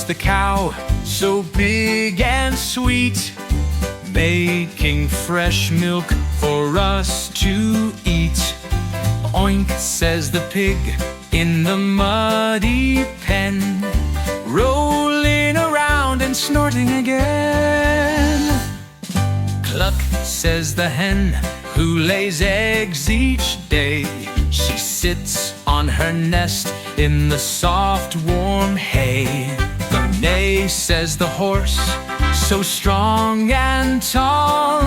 goes the cow, so big and sweet, making fresh milk for us to eat. Oink, says the pig in the muddy pen, rolling around and snorting again. Cluck, says the hen who lays eggs each day. She sits on her nest in the soft warm hay. Neigh, says the horse, so strong and tall,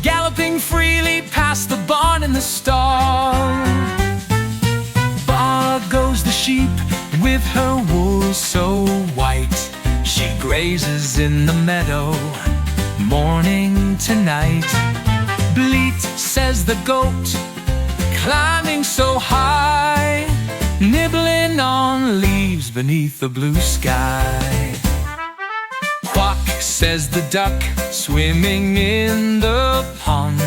galloping freely past the barn and the stall. Baa goes the sheep with her wool so white. She grazes in the meadow morning to night. Bleat, says the goat, climbing so high, nibbling on leaves beneath the blue sky. Quack, says the duck, swimming in the pond,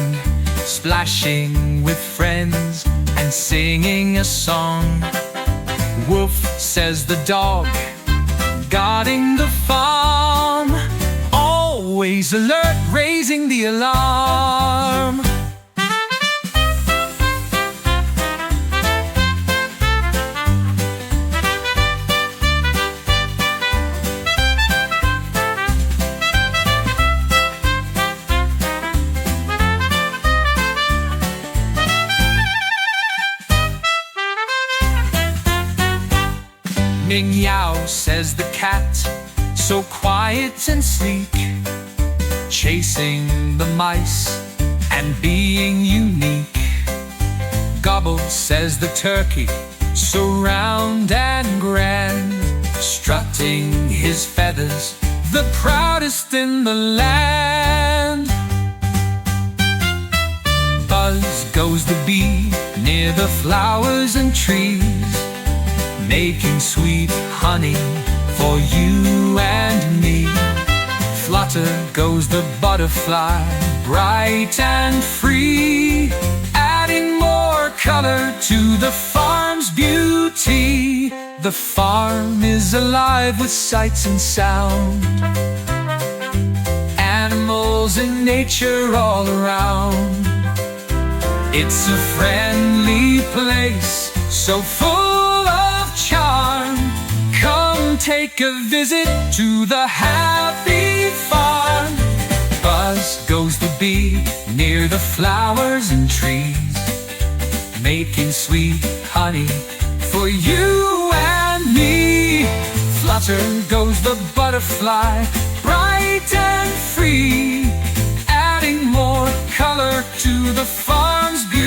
splashing with friends and singing a song. Woof, says the dog, guarding the farm, always alert, raising the alarm. Meow, says the cat, so quiet and sleek, chasing the mice and being unique. Gobble, says the turkey, so round and grand, strutting his feathers, the proudest in the land. Buzz goes the bee near the flowers and trees, making sweet honey for you and me. Flutter goes the butterfly, bright and free, adding more color to the farm's beauty. The farm is alive with sights and sound, animals and nature all around. It's a friendly place, so full of charm. Come take a visit to the happy farm. Buzz goes the bee near the flowers and trees, making sweet honey for you and me. Flutter goes the butterfly, bright and free, adding more color to the farm's beauty.